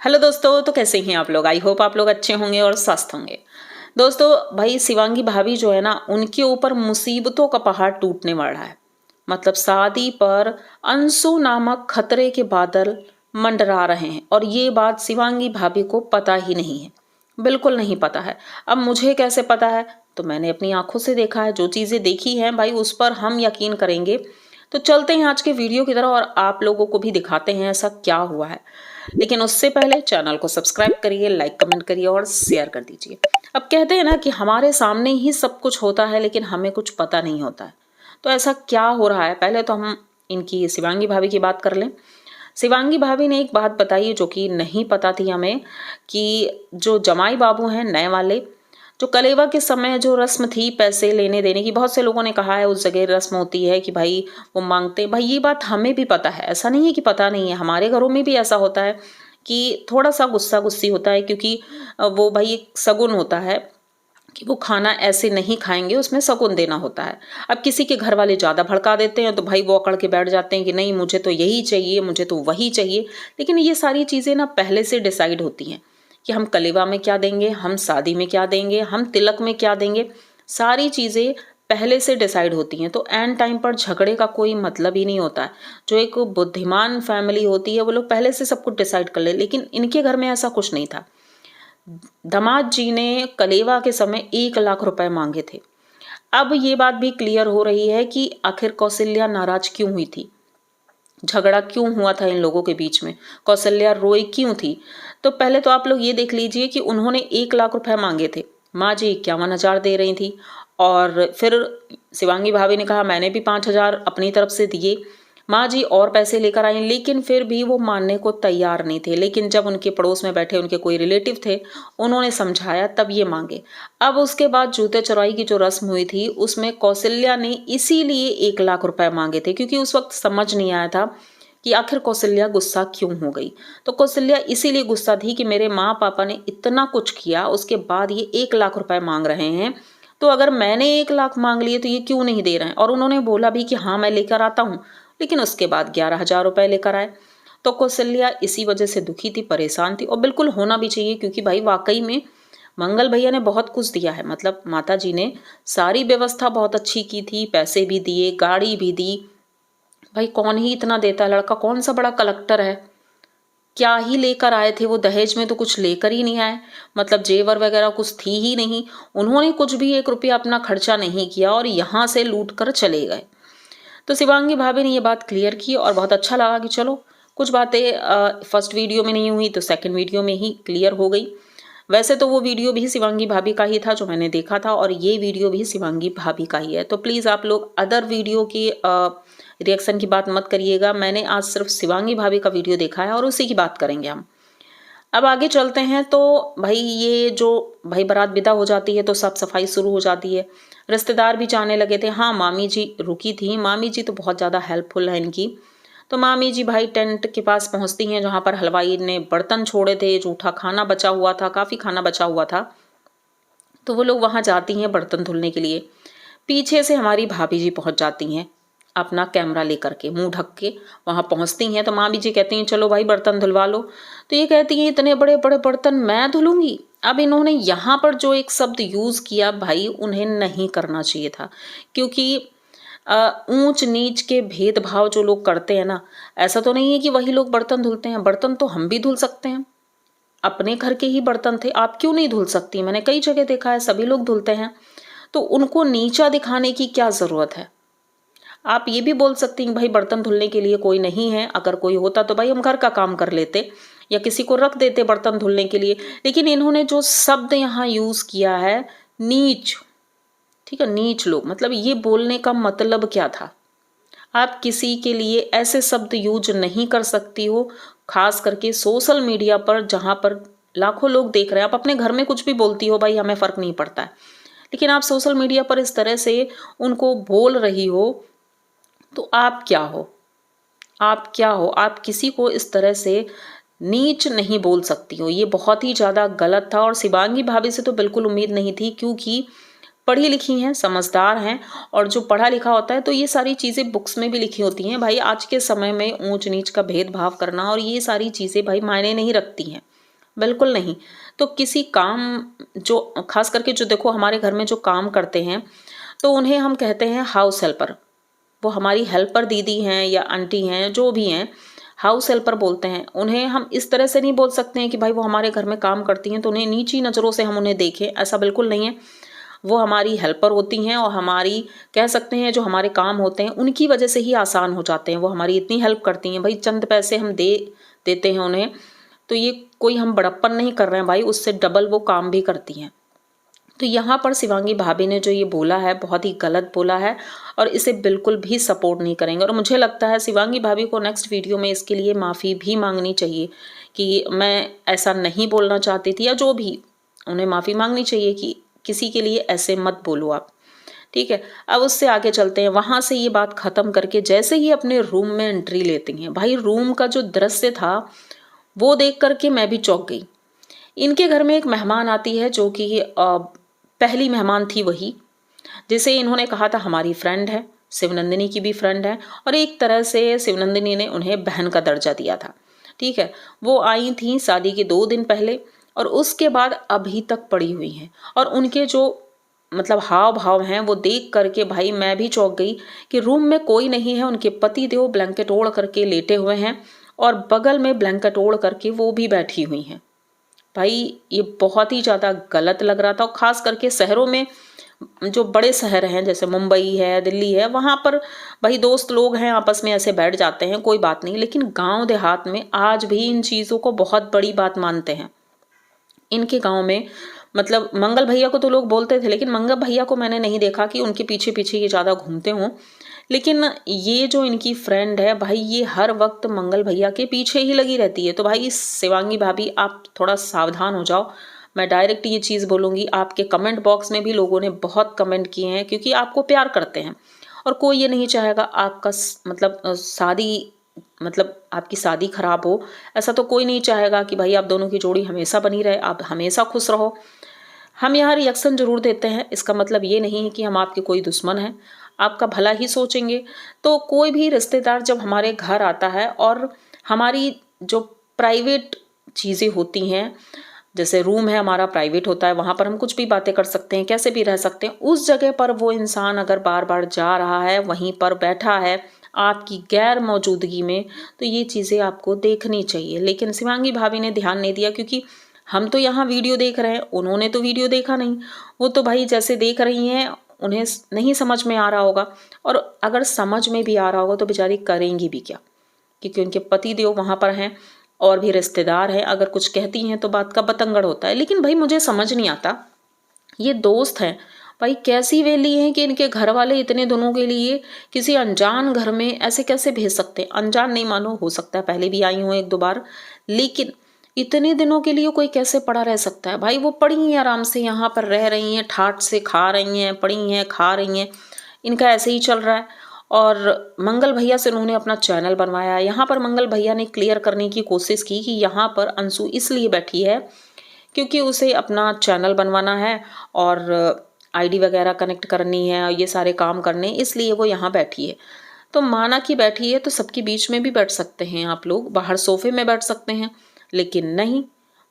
Hello दोस्तों, तो कैसे हैं आप लोग। आई होप आप लोग अच्छे होंगे और स्वस्थ होंगे। दोस्तों, भाई शिवांगी भाभी जो है ना, उनके ऊपर मुसीबतों का पहाड़ टूटने वाला है। मतलब शादी पर अंशु नामक खतरे के बादल मंडरा रहे हैं और ये बात शिवांगी भाभी को पता ही नहीं है। बिल्कुल नहीं पता है। अब मुझे कैसे पता है? तो मैंने अपनी आंखों से देखा है। जो चीजें देखी हैं भाई, उस पर हम यकीन करेंगे। तो चलते हैं आज के वीडियो की तरफ और आप लोगों को भी दिखाते हैं ऐसा क्या हुआ है। लेकिन उससे पहले चैनल को सब्सक्राइब करिए, लाइक कमेंट करिए और शेयर कर दीजिए। अब कहते हैं ना कि हमारे सामने ही सब कुछ होता है लेकिन हमें कुछ पता नहीं होता है। तो ऐसा क्या हो रहा है, पहले तो हम इनकी शिवांगी भाभी की बात कर लें। शिवांगी भाभी ने एक बात बताई जो कि नहीं पता थी हमें, कि जो जमाई बाबू हैं नए वाले, जो कलेवा के समय जो रस्म थी पैसे लेने देने की, बहुत से लोगों ने कहा है उस जगह रस्म होती है कि भाई वो मांगते हैं। भाई ये बात हमें भी पता है, ऐसा नहीं है कि पता नहीं है। हमारे घरों में भी ऐसा होता है कि थोड़ा सा गुस्सा गुस्सी होता है, क्योंकि वो भाई एक शगुन होता है कि वो खाना ऐसे नहीं खाएंगे, उसमें शगुन देना होता है। अब किसी के घर वाले ज़्यादा भड़का देते हैं तो भाई वो अकड़ के बैठ जाते हैं कि नहीं मुझे तो यही चाहिए, मुझे तो वही चाहिए। लेकिन ये सारी चीज़ें ना पहले से डिसाइड होती हैं कि हम कलेवा में क्या देंगे, हम शादी में क्या देंगे, हम तिलक में क्या देंगे। सारी चीज़ें पहले से डिसाइड होती हैं। तो एंड टाइम पर झगड़े का कोई मतलब ही नहीं होता है। जो एक बुद्धिमान फैमिली होती है वो लोग पहले से सब कुछ डिसाइड कर ले, लेकिन इनके घर में ऐसा कुछ नहीं था। दामाद जी ने कलेवा के समय 1 लाख रुपए मांगे थे। अब ये बात भी क्लियर हो रही है कि आखिर कौशल्या नाराज क्यों हुई थी, झगड़ा क्यों हुआ था इन लोगों के बीच में, कौशल्या रोई क्यों थी। तो पहले तो आप लोग ये देख लीजिए कि उन्होंने 1 लाख रुपए मांगे थे, माँ जी 51,000 दे रही थी। और फिर शिवांगी भाभी ने कहा मैंने भी 5,000 अपनी तरफ से दिए। माँ जी और पैसे लेकर आई, लेकिन फिर भी वो मानने को तैयार नहीं थे। लेकिन जब उनके पड़ोस में बैठे उनके कोई रिलेटिव थे, उन्होंने समझाया तब ये मांगे। अब उसके बाद जूते चुराई की जो रस्म हुई थी उसमें कौशल्या ने इसीलिए 1 लाख रुपए मांगे थे, क्योंकि उस वक्त समझ नहीं आया था कि आखिर कौशल्या गुस्सा क्यों हो गई। तो कौशल्या इसीलिए गुस्सा थी कि मेरे माँ पापा ने इतना कुछ किया, उसके बाद ये 1 लाख रुपए मांग रहे हैं। तो अगर मैंने 1 लाख मांग लिए तो ये क्यों नहीं दे रहे हैं। और उन्होंने बोला भी कि हाँ मैं लेकर आता हूँ, लेकिन उसके बाद 11,000 रुपए लेकर आए। तो कौशल्या इसी वजह से दुखी थी, परेशान थी। और बिल्कुल होना भी चाहिए, क्योंकि भाई वाकई में मंगल भैया ने बहुत कुछ दिया है। मतलब माता जी ने सारी व्यवस्था बहुत अच्छी की थी, पैसे भी दिए, गाड़ी भी दी। भाई कौन ही इतना देता है, लड़का कौन सा बड़ा कलेक्टर है, क्या ही लेकर आए थे वो। दहेज में तो कुछ लेकर ही नहीं आए, मतलब जेवर वगैरह कुछ थी ही नहीं। उन्होंने कुछ भी 1 रुपया अपना खर्चा नहीं किया और यहाँ से लूट कर चले गए। तो शिवांगी भाभी ने ये बात क्लियर की और बहुत अच्छा लगा कि चलो कुछ बातें फर्स्ट वीडियो में नहीं हुई तो सेकंड वीडियो में ही क्लियर हो गई। वैसे तो वो वीडियो भी शिवांगी भाभी का ही था जो मैंने देखा था, और ये वीडियो भी शिवांगी भाभी का ही है। तो प्लीज़ आप लोग अदर वीडियो की रिएक्शन की बात मत करिएगा। मैंने आज सिर्फ शिवांगी भाभी का वीडियो देखा है और उसी की बात करेंगे हम। अब आगे चलते हैं। तो भाई ये जो भाई बारात विदा हो जाती है तो साफ सफाई शुरू हो जाती है। रिश्तेदार भी जाने लगे थे। हाँ, मामी जी रुकी थी। मामी जी तो बहुत ज़्यादा हेल्पफुल है इनकी। तो मामी जी भाई टेंट के पास पहुंचती हैं जहां पर हलवाई ने बर्तन छोड़े थे, जूठा खाना बचा हुआ था, काफ़ी खाना बचा हुआ था। तो वो लोग वहां जाती हैं बर्तन धुलने के लिए। पीछे से हमारी भाभी जी पहुंच जाती हैं अपना कैमरा लेकर के, मुंह ढक के वहां पहुंचती हैं। तो मामी जी कहती हैं चलो भाई बर्तन धुलवा लो। तो ये कहती हैं इतने बड़े बड़े बर्तन मैं धुलूंगी। अब इन्होंने यहाँ पर जो एक शब्द यूज किया भाई, उन्हें नहीं करना चाहिए था। क्योंकि ऊंच नीच के भेदभाव जो लोग करते हैं ना, ऐसा तो नहीं है कि वही लोग बर्तन धुलते हैं। बर्तन तो हम भी धुल सकते हैं, अपने घर के ही बर्तन थे, आप क्यों नहीं धुल सकती। मैंने कई जगह देखा है सभी लोग धुलते हैं। तो उनको नीचा दिखाने की क्या जरूरत है। आप ये भी बोल सकती हैं भाई बर्तन धुलने के लिए कोई नहीं है, अगर कोई होता तो भाई हम घर का काम कर लेते या किसी को रख देते बर्तन धुलने के लिए। लेकिन इन्होंने जो शब्द यहाँ यूज किया है, नीच, ठीक है, नीच लोग, मतलब ये बोलने का मतलब क्या था। आप किसी के लिए ऐसे शब्द यूज नहीं कर सकती हो, खास करके सोशल मीडिया पर जहां पर लाखों लोग देख रहे हैं। आप अपने घर में कुछ भी बोलती हो भाई, हमें फर्क नहीं पड़ता है। लेकिन आप सोशल मीडिया पर इस तरह से उनको बोल रही हो, तो आप क्या हो, आप क्या हो। आप किसी को इस तरह से नीच नहीं बोल सकती हो। ये बहुत ही ज्यादा गलत था और शिवांगी भाभी से तो बिल्कुल उम्मीद नहीं थी, क्योंकि पढ़ी लिखी हैं, समझदार हैं, और जो पढ़ा लिखा होता है तो ये सारी चीज़ें बुक्स में भी लिखी होती हैं। भाई आज के समय में ऊंच नीच का भेदभाव करना और ये सारी चीज़ें भाई मायने नहीं रखती हैं, बिल्कुल नहीं। तो किसी काम, जो खास करके जो देखो हमारे घर में जो काम करते हैं तो उन्हें हम कहते हैं हाउस हेल्पर। वो हमारी हेल्पर दीदी हैं या आंटी हैं, जो भी हैं, हाउस हेल्पर बोलते हैं उन्हें। हम इस तरह से नहीं बोल सकते हैं कि भाई वो हमारे घर में काम करती हैं तो उन्हें नीची नज़रों से हम उन्हें देखें, ऐसा बिल्कुल नहीं है। वो हमारी हेल्पर होती हैं और हमारी, कह सकते हैं, जो हमारे काम होते हैं उनकी वजह से ही आसान हो जाते हैं। वो हमारी इतनी हेल्प करती हैं, भाई चंद पैसे हम देते हैं उन्हें, तो ये कोई हम बड़प्पन नहीं कर रहे हैं भाई, उससे डबल वो काम भी करती हैं। तो यहाँ पर शिवांगी भाभी ने जो ये बोला है बहुत ही गलत बोला है और इसे बिल्कुल भी सपोर्ट नहीं करेंगे। और मुझे लगता है शिवांगी भाभी को नेक्स्ट वीडियो में इसके लिए माफ़ी भी मांगनी चाहिए कि मैं ऐसा नहीं बोलना चाहती थी, या जो भी, उन्हें माफ़ी मांगनी चाहिए कि किसी के लिए ऐसे मत बोलो आप। ठीक है, अब उससे आगे चलते हैं। वहाँ से ये बात ख़त्म करके जैसे ही अपने रूम में एंट्री लेती हैं, भाई रूम का जो दृश्य था वो देख करके मैं भी चौंक गई। इनके घर में एक मेहमान आती है जो कि पहली मेहमान थी वही, जिसे इन्होंने कहा था हमारी फ्रेंड है, शिवनंदिनी की भी फ्रेंड है, और एक तरह से शिवनंदिनी ने उन्हें बहन का दर्जा दिया था। ठीक है, वो आई थी शादी के 2 दिन पहले और उसके बाद अभी तक पड़ी हुई हैं। और उनके जो मतलब हाव भाव हैं वो देख करके भाई मैं भी चौंक गई कि रूम में कोई नहीं है। उनके पति देव ब्लैंकेट ओढ़ करके लेटे हुए हैं और बगल में ब्लैंकेट ओढ़ करके वो भी बैठी हुई हैं। भाई ये बहुत ही ज़्यादा गलत लग रहा था। और ख़ास करके शहरों में, जो बड़े शहर हैं जैसे मुंबई है, दिल्ली है, वहाँ पर भाई दोस्त लोग हैं आपस में ऐसे बैठ जाते हैं, कोई बात नहीं। लेकिन गांव देहात में आज भी इन चीज़ों को बहुत बड़ी बात मानते हैं। इनके गांव में मतलब मंगल भैया को तो लोग बोलते थे, लेकिन मंगल भैया को मैंने नहीं देखा कि उनके पीछे पीछे ये ज़्यादा घूमते हों। लेकिन ये जो इनकी फ्रेंड है भाई, ये हर वक्त मंगल भैया के पीछे ही लगी रहती है। तो भाई शिवांगी भाभी आप थोड़ा सावधान हो जाओ। मैं डायरेक्ट ये चीज़ बोलूँगी। आपके कमेंट बॉक्स में भी लोगों ने बहुत कमेंट किए हैं क्योंकि आपको प्यार करते हैं, और कोई ये नहीं चाहेगा आपका मतलब शादी, मतलब आपकी शादी खराब हो। ऐसा तो कोई नहीं चाहेगा कि भाई आप दोनों की जोड़ी हमेशा बनी रहे, आप हमेशा खुश रहो। हम यहाँ रिएक्शन जरूर देते हैं, इसका मतलब ये नहीं है कि हम आपके कोई दुश्मन हैं, आपका भला ही सोचेंगे। तो कोई भी रिश्तेदार जब हमारे घर आता है और हमारी जो प्राइवेट चीज़ें होती हैं, जैसे रूम है हमारा प्राइवेट होता है, वहाँ पर हम कुछ भी बातें कर सकते हैं, कैसे भी रह सकते हैं, उस जगह पर वो इंसान अगर बार बार जा रहा है, वहीं पर बैठा है आपकी गैर मौजूदगी में, तो ये चीज़ें आपको देखनी चाहिए। लेकिन शिवांगी भाभी ने ध्यान नहीं दिया क्योंकि हम तो यहाँ वीडियो देख रहे हैं, उन्होंने तो वीडियो देखा नहीं। वो तो भाई जैसे देख रही हैं उन्हें नहीं समझ में आ रहा होगा, और अगर समझ में भी आ रहा होगा तो बेचारी करेंगी भी क्या, क्योंकि उनके पति देव वहाँ पर हैं और भी रिश्तेदार हैं। अगर कुछ कहती हैं तो बात का बतंगड़ होता है। लेकिन भाई मुझे समझ नहीं आता, ये दोस्त हैं भाई, कैसी वेली हैं कि इनके घर वाले इतने दिनों के लिए किसी अनजान घर में ऐसे कैसे भेज सकते हैं। अनजान नहीं मानो, हो सकता है पहले भी आई हूँ 1-2 बार, लेकिन इतने दिनों के लिए कोई कैसे पड़ा रह सकता है। भाई वो पड़ी हैं आराम से, यहाँ पर रह रही हैं, ठाट से खा रही हैं, पड़ी हैं, खा रही हैं, इनका ऐसे ही चल रहा है। और मंगल भैया से उन्होंने अपना चैनल बनवाया। यहाँ पर मंगल भैया ने क्लियर करने की कोशिश की कि यहाँ पर अंशु इसलिए बैठी है क्योंकि उसे अपना चैनल बनवाना है और आईडी वगैरह कनेक्ट करनी है और ये सारे काम करने, इसलिए वो यहाँ बैठी है। तो माना कि बैठी है तो सबके बीच में भी बैठ सकते हैं आप लोग, बाहर सोफे में बैठ सकते हैं, लेकिन नहीं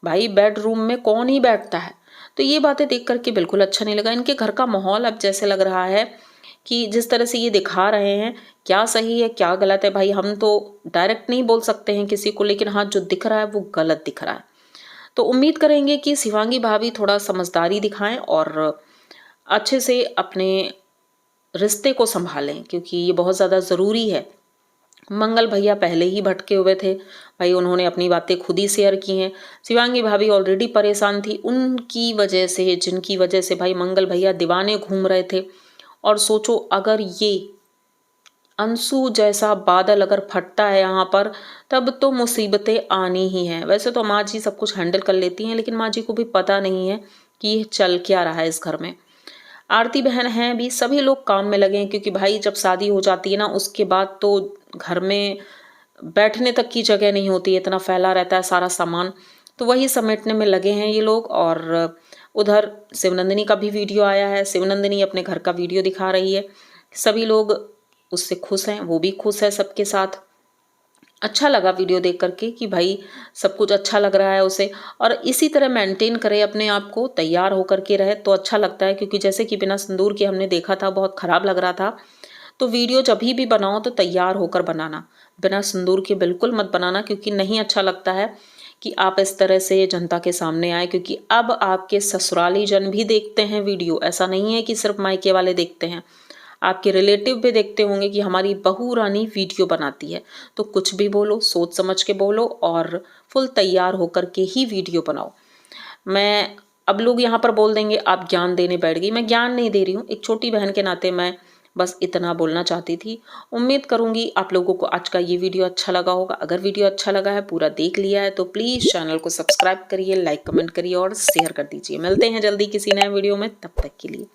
भाई, बेडरूम में कौन ही बैठता है। तो ये बातें देख करके बिल्कुल अच्छा नहीं लगा। इनके घर का माहौल अब जैसे लग रहा है कि जिस तरह से ये दिखा रहे हैं, क्या सही है क्या गलत है भाई हम तो डायरेक्ट नहीं बोल सकते हैं किसी को, लेकिन हाँ जो दिख रहा है वो गलत दिख रहा है। तो उम्मीद करेंगे कि शिवांगी भाभी थोड़ा समझदारी दिखाएं और अच्छे से अपने रिश्ते को संभालें, क्योंकि ये बहुत ज़्यादा ज़रूरी है। मंगल भैया पहले ही भटके हुए थे भाई, उन्होंने अपनी बातें खुद ही शेयर की हैं। शिवांगी भाभी ऑलरेडी परेशान थी उनकी वजह से, जिनकी वजह से भाई मंगल भैया दीवाने घूम रहे थे। और सोचो अगर ये अंशु जैसा बादल अगर फटता है यहाँ पर, तब तो मुसीबतें आनी ही हैं। वैसे तो माँ जी सब कुछ हैंडल कर लेती हैं, लेकिन माँ जी को भी पता नहीं है कि ये चल क्या रहा है इस घर में। आरती बहन हैं भी, सभी लोग काम में लगे हैं, क्योंकि भाई जब शादी हो जाती है ना उसके बाद तो घर में बैठने तक की जगह नहीं होती है, इतना फैला रहता है सारा सामान। तो वही समेटने में लगे हैं ये लोग। और उधर शिवनंदिनी का भी वीडियो आया है, शिवनंदिनी अपने घर का वीडियो दिखा रही है, सभी लोग उससे खुश हैं, वो भी खुश है सबके साथ। अच्छा लगा वीडियो देख करके कि भाई सब कुछ अच्छा लग रहा है उसे, और इसी तरह मेंटेन करे अपने आप को, तैयार होकर के रहे तो अच्छा लगता है। क्योंकि जैसे कि बिना सिंदूर के हमने देखा था, बहुत खराब लग रहा था। तो वीडियो जब भी बनाओ तो तैयार होकर बनाना, बिना सिंदूर के बिल्कुल मत बनाना, क्योंकि नहीं अच्छा लगता है कि आप इस तरह से जनता के सामने आए। क्योंकि अब आपके ससुराली जन भी देखते हैं वीडियो, ऐसा नहीं है कि सिर्फ मायके वाले देखते हैं, आपके रिलेटिव भी देखते होंगे कि हमारी बहू रानी वीडियो बनाती है। तो कुछ भी बोलो, सोच समझ के बोलो और फुल तैयार होकर के ही वीडियो बनाओ। मैं अब लोग यहाँ पर बोल देंगे आप ज्ञान देने बैठ गई, मैं ज्ञान नहीं दे रही हूँ, एक छोटी बहन के नाते मैं बस इतना बोलना चाहती थी। उम्मीद करूंगी आप लोगों को आज का ये वीडियो अच्छा लगा होगा। अगर वीडियो अच्छा लगा है, पूरा देख लिया है, तो प्लीज़ चैनल को सब्सक्राइब करिए, लाइक कमेंट करिए और शेयर कर दीजिए। मिलते हैं जल्दी किसी नए वीडियो में, तब तक के लिए